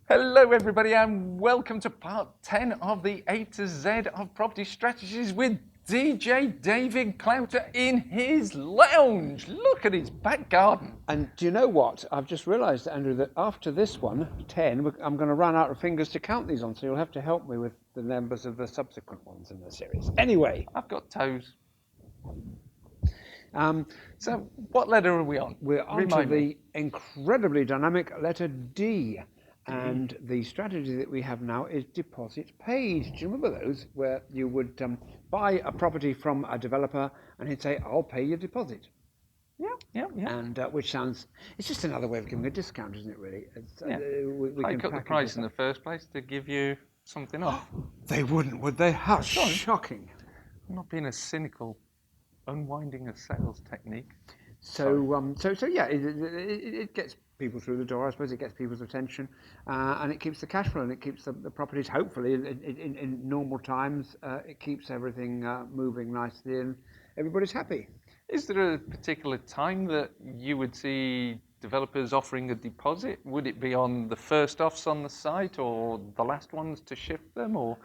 Hello everybody and welcome to part 10 of the A to Z of property strategies with DJ David Clouter in his lounge. Look at his back garden. And do you know what? I've just realised, Andrew, that after this one, 10, I'm going to run out of fingers to count these on, so you'll have to help me with the numbers of the subsequent ones in the series. Anyway. I've got toes. So what letter are we on? We're on to the incredibly dynamic letter D. And the strategy that we have now is deposit paid. Do you remember those, where you would buy a property from a developer and he'd say, I'll pay your deposit? Yeah. And which sounds, it's just another way of giving a discount, isn't it, really? We can cut the price in the first place to give you something off. They wouldn't, would they? How shocking. I'm not being a cynical, unwinding a sales technique. So yeah, it gets people through the door. I suppose it gets people's attention, and it keeps the cash flow, and it keeps the properties. Hopefully, in normal times, it keeps everything moving nicely, and everybody's happy. Is there a particular time that you would see developers offering a deposit? Would it be on the first offs on the site, or the last ones to shift them, or?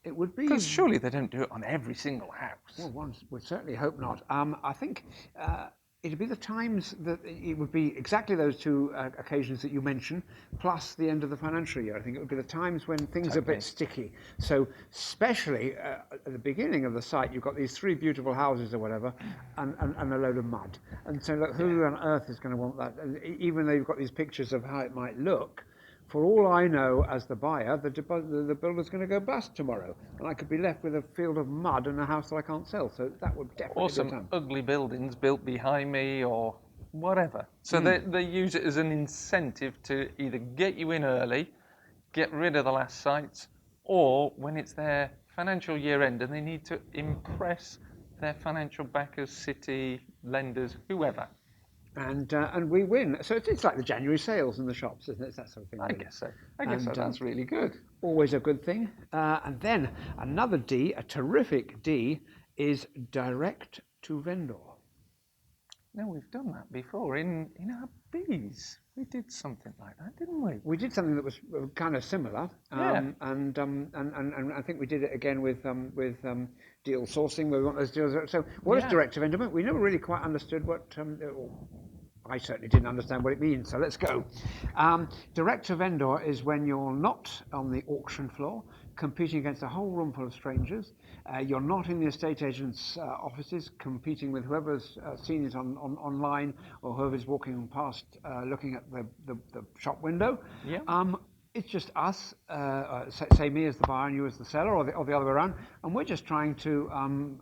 It would be, because surely they don't do it on every single house. Well, one would certainly hope not. I think. It'd be the times that it would be exactly those two occasions that you mentioned, plus the end of the financial year. I think it would be the times when things are a bit sticky. So especially at the beginning of the site, you've got these 3 beautiful houses or whatever, and a load of mud. And so look, who on earth is going to want that? And even though you've got these pictures of how it might look, for all I know, as the buyer, the builder's going to go bust tomorrow, and I could be left with a field of mud and a house that I can't sell. So that would definitely or some be a time. Ugly buildings built behind me, or whatever. So they use it as an incentive to either get you in early, get rid of the last sites, or when it's their financial year end and they need to impress their financial backers, city, lenders, whoever. And we win. So it's like the January sales in the shops, isn't it? It's that sort of thing. Really. I guess so. That's really good. Always a good thing. And then another D, a terrific D, is direct to vendor. Now, we've done that before in our bees. We did something like that, didn't we? We did something that was kind of similar. And I think we did it again with deal sourcing, where we want those deals. So what is direct to vendor? We never really quite understood what. I certainly didn't understand what it means, so let's go. Direct to vendor is when you're not on the auction floor competing against a whole room full of strangers. You're not in the estate agent's offices competing with whoever's seen it online, or whoever's walking past looking at the shop window. It's just us, say me as the buyer and you as the seller, or the other way around, and we're just trying to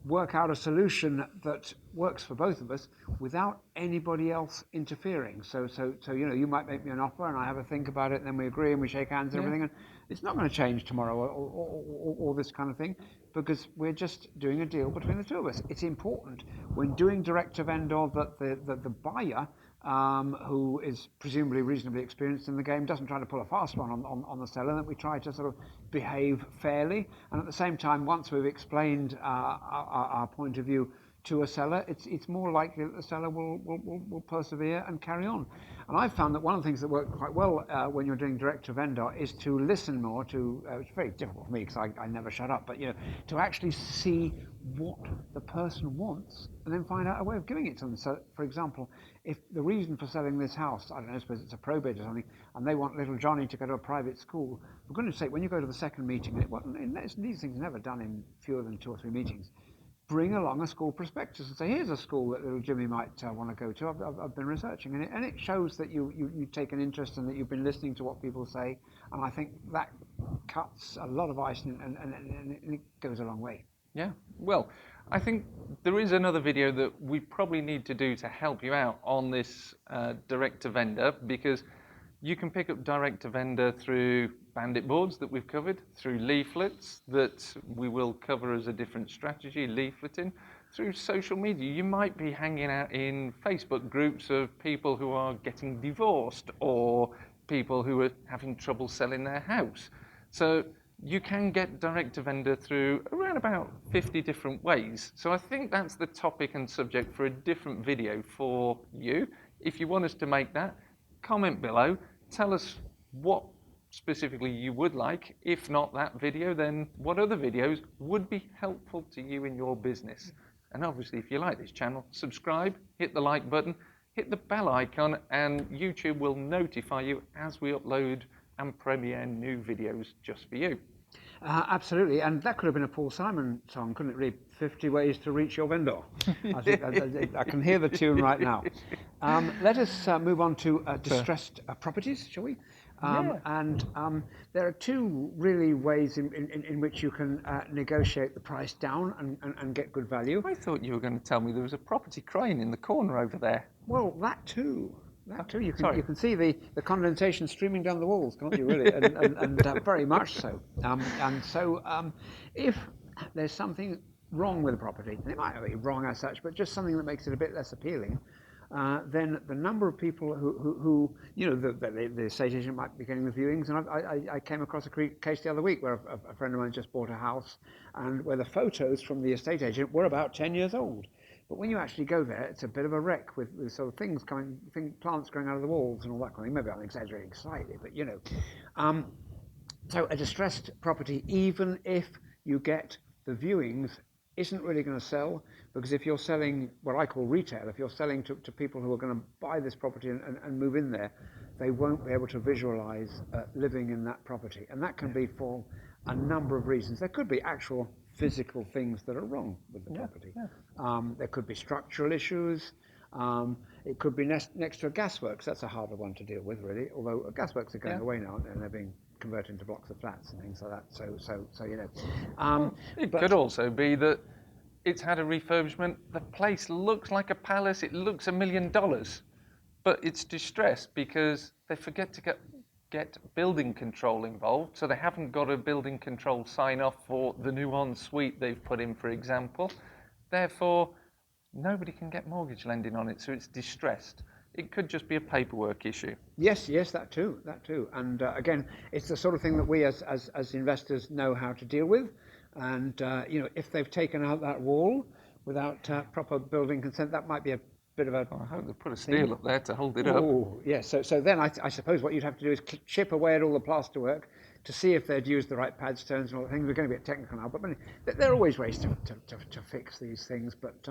work out a solution that works for both of us without anybody else interfering. So you might make me an offer and I have a think about it, and then we agree and we shake hands and everything, and it's not going to change tomorrow or this kind of thing, because we're just doing a deal between the two of us. It's important when doing direct to vendor that the buyer, who is presumably reasonably experienced in the game, doesn't try to pull a fast one on the seller, that we try to sort of behave fairly. And at the same time, once we've explained our point of view to a seller, it's more likely that the seller will persevere and carry on. And I've found that one of the things that work quite well when you're doing direct to vendor is to listen more to, it's very difficult for me because I never shut up, but to actually see what the person wants and then find out a way of giving it to them. So, for example, if the reason for selling this house, I don't know, suppose it's a probate or something, and they want little Johnny to go to a private school, for goodness sake, when you go to the second meeting, these things are never done in fewer than 2 or 3 meetings, bring along a school prospectus and say, here's a school that little Jimmy might want to go to. I've been researching, and it shows that you take an interest and that you've been listening to what people say, and I think that cuts a lot of ice and it goes a long way. Yeah, well, I think there is another video that we probably need to do to help you out on this direct to vendor, because you can pick up direct to vendor through bandit boards that we've covered, through leaflets that we will cover as a different strategy, leafleting, through social media. You might be hanging out in Facebook groups of people who are getting divorced or people who are having trouble selling their house. So you can get direct to vendor through around about 50 different ways. So I think that's the topic and subject for a different video for you. If you want us to make that, comment below, tell us what specifically you would like. If not that video, then what other videos would be helpful to you in your business. And obviously, if you like this channel, subscribe, hit the like button, hit the bell icon, and YouTube will notify you as we upload and premiere new videos just for you. Absolutely, and that could have been a Paul Simon song, couldn't it really? 50 ways to reach your vendor. I can hear the tune right now. Let us move on to distressed properties, shall we? And there are two really ways in which you can negotiate the price down and get good value. I thought you were going to tell me there was a property crying in the corner over there. Well, that too. You can see the condensation streaming down the walls, can't you, really? And very much so. And so if there's something wrong with the property, and it might not be wrong as such, but just something that makes it a bit less appealing, then the number of people who the estate agent might be getting the viewings. And I came across a case the other week where a friend of mine just bought a house, and where the photos from the estate agent were about 10 years old. But when you actually go there, it's a bit of a wreck with sort of plants growing out of the walls and all that kind of thing. Maybe I'm exaggerating slightly, but you know. So a distressed property, even if you get the viewings, isn't really going to sell, because if you're selling what I call retail, if you're selling to people who are going to buy this property and move in there, they won't be able to visualize living in that property. And that can be for a number of reasons. There could be actual physical things that are wrong with the property. There could be structural issues. It could be next to a gasworks. That's a harder one to deal with, really. Although gasworks are going away now, and they're being converted into blocks of flats and things like that. So you know. It could also be that it's had a refurbishment. The place looks like a palace. It looks $1 million, but it's distressed because they forget to get building control involved, so they haven't got a building control sign-off for the new ensuite they've put in, for example. Therefore, nobody can get mortgage lending on it, so it's distressed. It could just be a paperwork issue. Yes, that too. And again, it's the sort of thing that we as investors know how to deal with. And if they've taken out that wall without proper building consent, that might be a bit of a... I hope they put a steel up there to hold it up. Oh, yes. So then I suppose what you'd have to do is chip away at all the plasterwork to see if they'd used the right pad stones and all the things. We're going to get technical now, but there are always ways to fix these things. But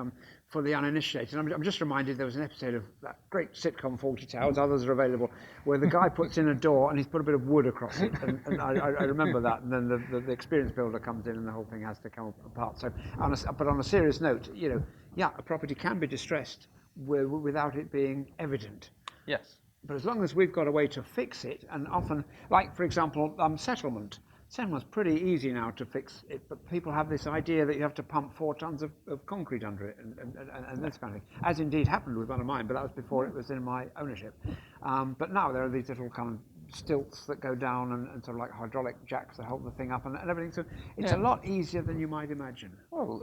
for the uninitiated, I'm just reminded there was an episode of that great sitcom 40 Towers, others are available, where the guy puts in a door and he's put a bit of wood across it. And I remember that. And then the experienced builder comes in and the whole thing has to come apart. So, but on a serious note, a property can be distressed without it being evident. Yes. But as long as we've got a way to fix it, and often, like for example, settlement. Settlement's pretty easy now to fix it, but people have this idea that you have to pump 4 tons of concrete under it and this kind of thing, as indeed happened with one of mine, but that was before it was in my ownership. But now there are these little kind of stilts that go down and sort of like hydraulic jacks that hold the thing up and everything. So it's a lot easier than you might imagine. Well,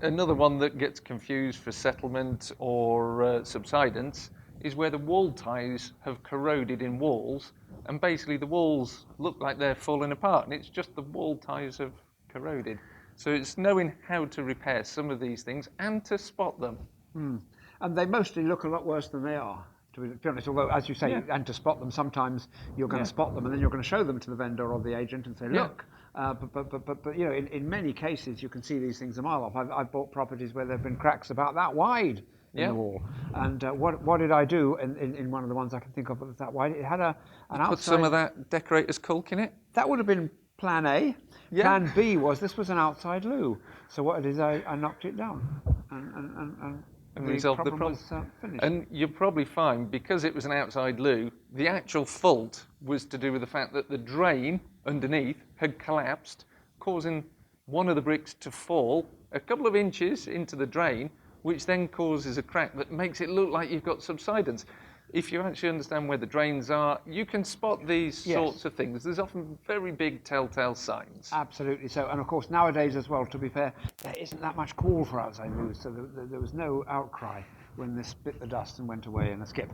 another one that gets confused for settlement or subsidence is where the wall ties have corroded in walls, and basically the walls look like they're falling apart, and it's just the wall ties have corroded. So it's knowing how to repair some of these things and to spot them. And they mostly look a lot worse than they are, to be honest, although, as you say, and to spot them, sometimes you're going to spot them and then you're going to show them to the vendor or the agent and say, look. But in many cases, you can see these things a mile off. I've bought properties where there have been cracks about that wide in the wall. And what did I do in one of the ones I can think of that was that wide? It had an outside... Put some of that decorator's caulk in it? That would have been plan A. Plan B was this was an outside loo. So what I did is I knocked it down and resolved the problem. Was finished. And you'll probably find, because it was an outside loo, the actual fault was to do with the fact that the drain underneath had collapsed, causing one of the bricks to fall a couple of inches into the drain, which then causes a crack that makes it look like you've got subsidence. If you actually understand where the drains are, you can spot these sorts of things. There's often very big telltale signs. Absolutely so. And of course, nowadays as well, to be fair, there isn't that much call for outside moves, so there was no outcry when this bit the dust and went away in a skip.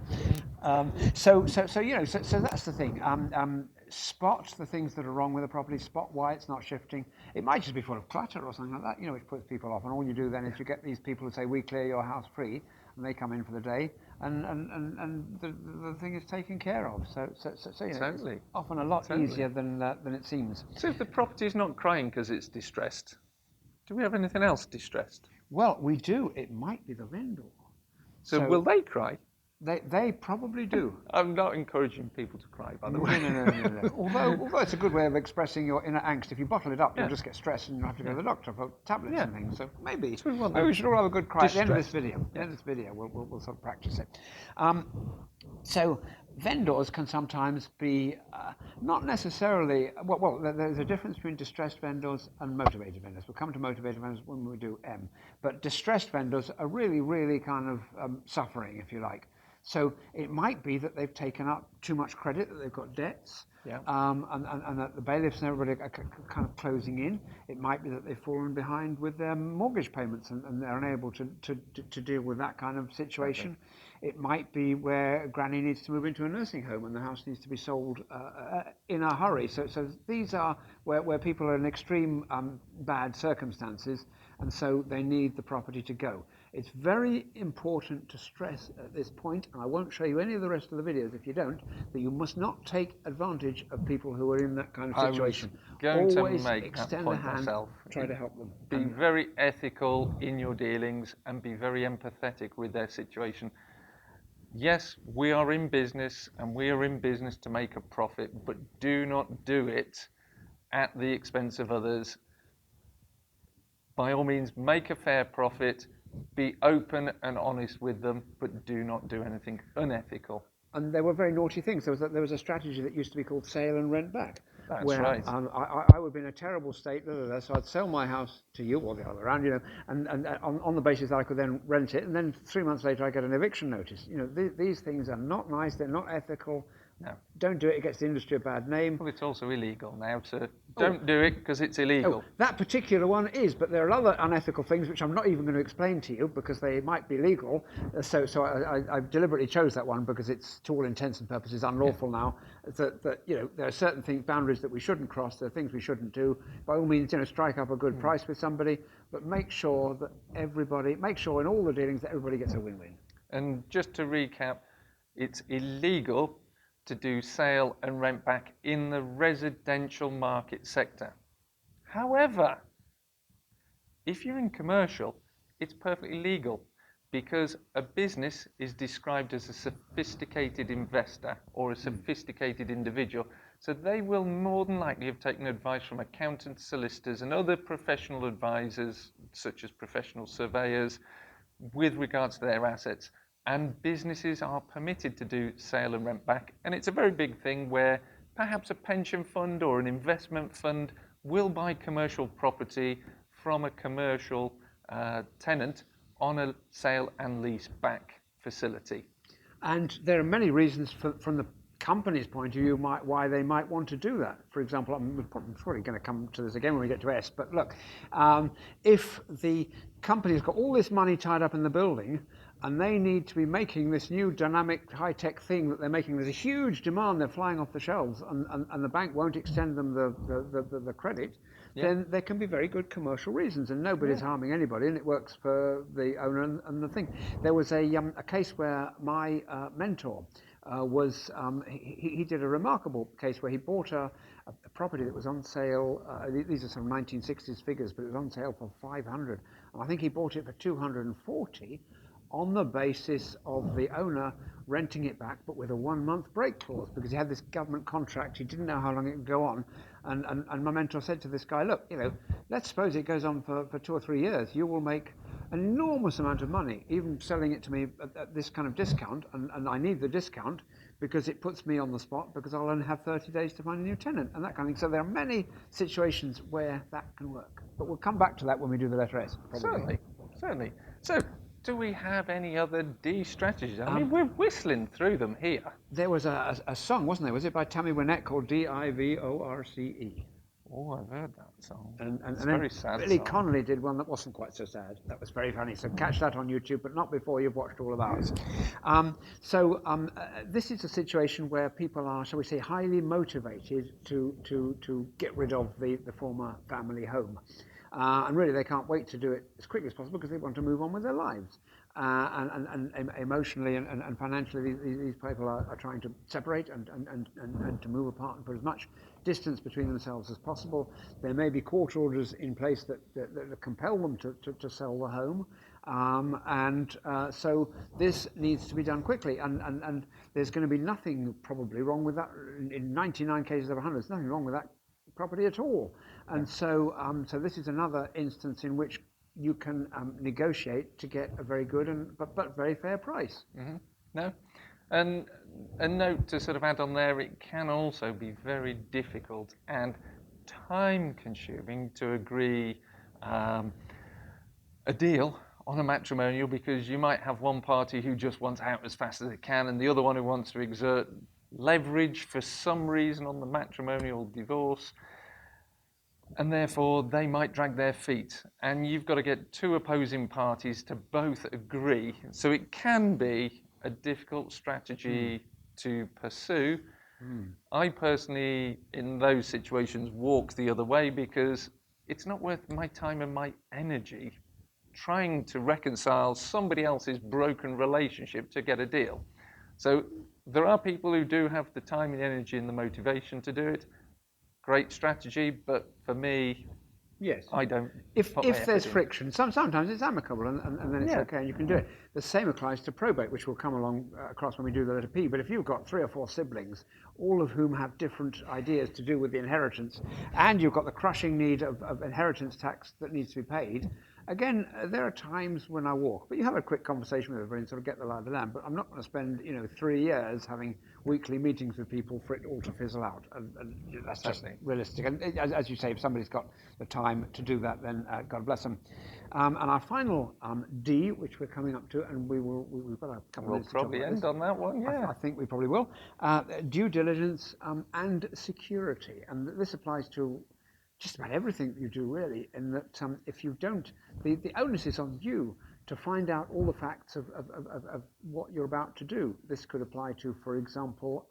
So that's the thing. Spot the things that are wrong with the property, spot why it's not shifting. It might just be full of clutter or something like that, which puts people off. And all you do then is you get these people who say, we clear your house free, and they come in for the day, and the thing is taken care of. So you know, Totally. it's often a lot easier than it seems. So if the property is not crying because it's distressed, do we have anything else distressed? Well, we do. It might be the vendor. So will they cry? They probably do. I'm not encouraging people to cry, by the way. No. Although it's a good way of expressing your inner angst. If you bottle it up, you'll just get stressed and you'll have to go to the doctor for tablets and things. So maybe we should all have a good cry at the end of this video. At the end of this video, we'll sort of practice it. So vendors can sometimes be not necessarily, well, there's a difference between distressed vendors and motivated vendors. We'll come to motivated vendors when we do M. But distressed vendors are really kind of suffering, if you like. So it might be that they've taken up too much credit, that they've got debts, and that the bailiffs and everybody are kind of closing in. It might be that they've fallen behind with their mortgage payments and they're unable to deal with that kind of situation. Okay. It might be where Granny needs to move into a nursing home and the house needs to be sold in a hurry. So these are where people are in extreme bad circumstances, and so they need the property to go. It's very important to stress at this point, and I won't show you any of the rest of the videos if you don't, that you must not take advantage of people who are in that kind of situation. Always to make extend that point a hand, myself. Try to help them. Be very ethical in your dealings and be very empathetic with their situation. Yes, we are in business and we are in business to make a profit, but do not do it at the expense of others. By all means, make a fair profit. Be open and honest with them, but do not do anything unethical. And there were very naughty things. There was a strategy that used to be called sale and rent back. That's where, right. I would be in a terrible state, so I'd sell my house to you or the other way around, you know, and on the basis that I could then rent it, and then 3 months later I get an eviction notice. You know, these things are not nice. They're not ethical. No. Don't do it. It gets the industry a bad name. Well, it's also illegal now, so don't do it because it's illegal. That particular one is, but there are other unethical things which I'm not even going to explain to you because they might be legal. So I deliberately chose that one because it's, to all intents and purposes, unlawful now. That you know, there are certain boundaries that we shouldn't cross. There are things we shouldn't do. By all means, you know, strike up a good price with somebody, but make sure in all the dealings that everybody gets a win-win. And just to recap, it's illegal to do sale and rent back in the residential market sector. However, if you're in commercial, it's perfectly legal because a business is described as a sophisticated investor or a sophisticated individual. So they will more than likely have taken advice from accountants, solicitors, and other professional advisors, such as professional surveyors, with regards to their assets. And businesses are permitted to do sale and rent back. And it's a very big thing where perhaps a pension fund or an investment fund will buy commercial property from a commercial tenant on a sale and lease back facility. And there are many reasons from the company's point of view why they might want to do that. For example, I'm probably going to come to this again when we get to S, but look, if the company's got all this money tied up in the building and they need to be making this new dynamic high-tech thing that they're making, there's a huge demand, they're flying off the shelves, and the bank won't extend them the credit, then there can be very good commercial reasons, and nobody's harming anybody, and it works for the owner and the thing. There was a case where my mentor he did a remarkable case where he bought a property that was on sale. These are some 1960s figures, but it was on sale for 500. And I think he bought it for 240 on the basis of the owner renting it back, but with a 1-month break clause, because he had this government contract. He didn't know how long it would go on. And my mentor said to this guy, look, you know, let's suppose it goes on for 2 or 3 years. You will make an enormous amount of money, even selling it to me at this kind of discount. And I need the discount because it puts me on the spot because I'll only have 30 days to find a new tenant and that kind of thing. So there are many situations where that can work. But we'll come back to that when we do the letter S. Probably. Certainly. So, do we have any other D strategies? I mean, we're whistling through them here. There was a song, wasn't there? Was it by Tammy Wynette called Divorce? Oh, I've heard that song. And it's then very sad Billy song. Connolly did one that wasn't quite so sad. That was very funny. So catch that on YouTube, but not before you've watched all of ours. This is a situation where people are, shall we say, highly motivated to get rid of the former family home. And really, they can't wait to do it as quickly as possible because they want to move on with their lives. and emotionally and financially, these people are trying to separate and to move apart and put as much distance between themselves as possible. There may be court orders in place that compel them to sell the home. So this needs to be done quickly, and there's going to be nothing probably wrong with that. In 99 cases of 100, there's nothing wrong with that property at all. And so this is another instance in which you can negotiate to get a very good but very fair price. Mm-hmm. No, and a note to sort of add on there, it can also be very difficult and time-consuming to agree a deal on a matrimonial, because you might have one party who just wants out as fast as it can and the other one who wants to exert leverage for some reason on the matrimonial divorce, and therefore they might drag their feet, and you've got to get two opposing parties to both agree. So it can be a difficult strategy to pursue. I personally, in those situations, walk the other way, because it's not worth my time and my energy trying to reconcile somebody else's broken relationship to get a deal. So there are people who do have the time and energy and the motivation to do it. Great strategy, but for me, yes, I don't. If there's friction, sometimes it's amicable, and then it's okay, and you can do it. The same applies to probate, which will come along across when we do the letter P. But if you've got 3 or 4 siblings, all of whom have different ideas to do with the inheritance, and you've got the crushing need of inheritance tax that needs to be paid, again, there are times when I walk. But you have a quick conversation with everybody and sort of get the lie of the land. But I'm not going to spend 3 years having weekly meetings with people for it all to fizzle out, and that's just realistic. And as you say, if somebody's got the time to do that, then God bless them. And our final D, which we're coming up to, and we've got a couple of minutes to talk about. We'll probably end on that one, yeah. I think we probably will. Due diligence and security, and this applies to just about everything that you do, really, in that if you don't, the onus is on you to find out all the facts of what you're about to do. This could apply to, for example,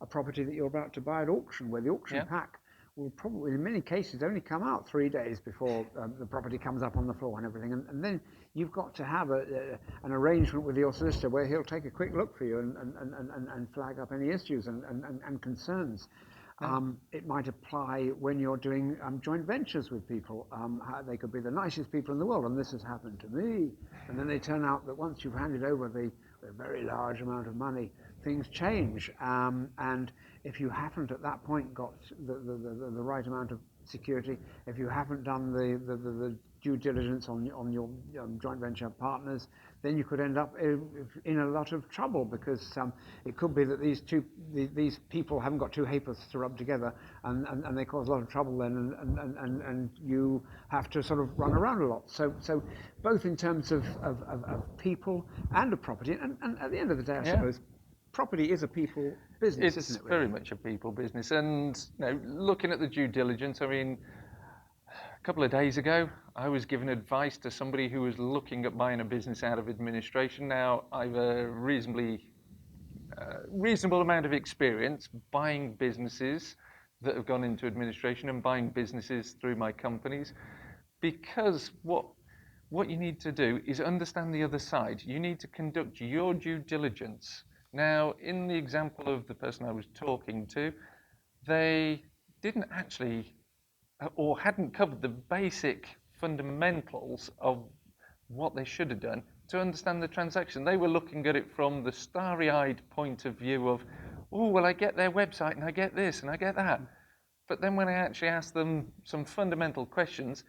a property that you're about to buy at auction, where the auction pack will probably, in many cases, only come out 3 days before the property comes up on the floor and everything. And then you've got to have an arrangement with your solicitor where he'll take a quick look for you and flag up any issues and concerns. It might apply when you're doing joint ventures with people. They could be the nicest people in the world, and this has happened to me. And then they turn out that once you've handed over a very large amount of money, things change. And if you haven't at that point got the right amount of security, if you haven't done the due diligence on your joint venture partners, then you could end up in a lot of trouble, because it could be that these people haven't got 2 haypers to rub together, and they cause a lot of trouble then, and you have to sort of run around a lot. So both in terms of people and of property, and at the end of the day, I suppose, property is a people business, isn't it? It's very much a people business. And looking at the due diligence, I mean, a couple of days ago, I was giving advice to somebody who was looking at buying a business out of administration. Now, I've a reasonable amount of experience buying businesses that have gone into administration and buying businesses through my companies, because what you need to do is understand the other side. You need to conduct your due diligence. Now, in the example of the person I was talking to, they didn't actually, or hadn't covered the basic fundamentals of what they should have done to understand the transaction. They were looking at it from the starry-eyed point of view of, oh, well, I get their website and I get this and I get that. But then when I actually asked them some fundamental questions,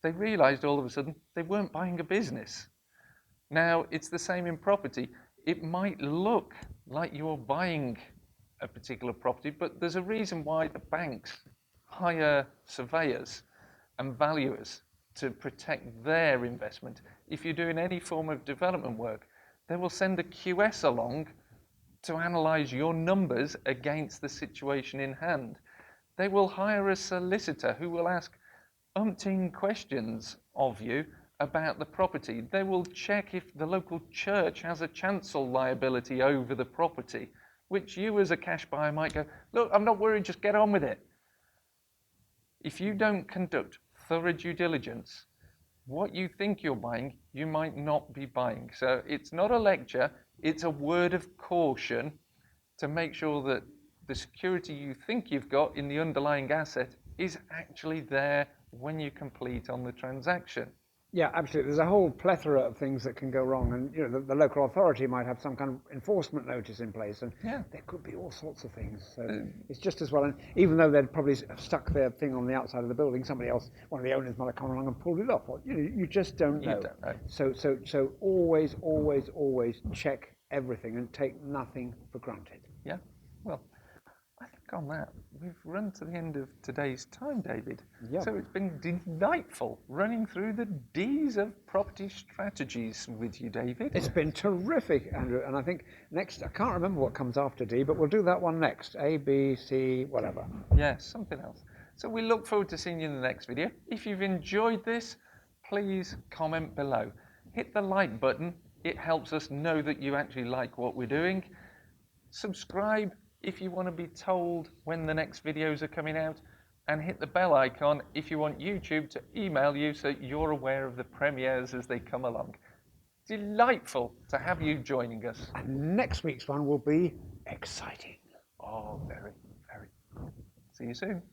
they realized all of a sudden they weren't buying a business. Now, it's the same in property. It might look like you're buying a particular property, but there's a reason why the banks hire surveyors and valuers to protect their investment. If you're doing any form of development work, they will send a QS along to analyze your numbers against the situation in hand. They will hire a solicitor who will ask umpteen questions of you about the property. They will check if the local church has a chancel liability over the property, which you as a cash buyer might go, look, I'm not worried, just get on with it. If you don't conduct thorough due diligence, what you think you're buying, you might not be buying. So it's not a lecture, it's a word of caution to make sure that the security you think you've got in the underlying asset is actually there when you complete on the transaction. Yeah, absolutely. There's a whole plethora of things that can go wrong, and the local authority might have some kind of enforcement notice in place, and there could be all sorts of things. So it's just as well. And even though they'd probably stuck their thing on the outside of the building, somebody else, one of the owners, might have come along and pulled it off. Or, you just don't know. You don't know. So always, always, always check everything and take nothing for granted. Yeah. Well, I think on that, we've run to the end of today's time, David. Yeah. So it's been delightful running through the D's of property strategies with you, David. It's been terrific, Andrew. And I think next, I can't remember what comes after D, but we'll do that one next. A, B, C, whatever. Yes, something else. So we look forward to seeing you in the next video. If you've enjoyed this, please comment below. Hit the like button. It helps us know that you actually like what we're doing. Subscribe if you want to be told when the next videos are coming out, and hit the bell icon if you want YouTube to email you so you're aware of the premieres as they come along. Delightful to have you joining us. And next week's one will be exciting. Oh, very, very. See you soon.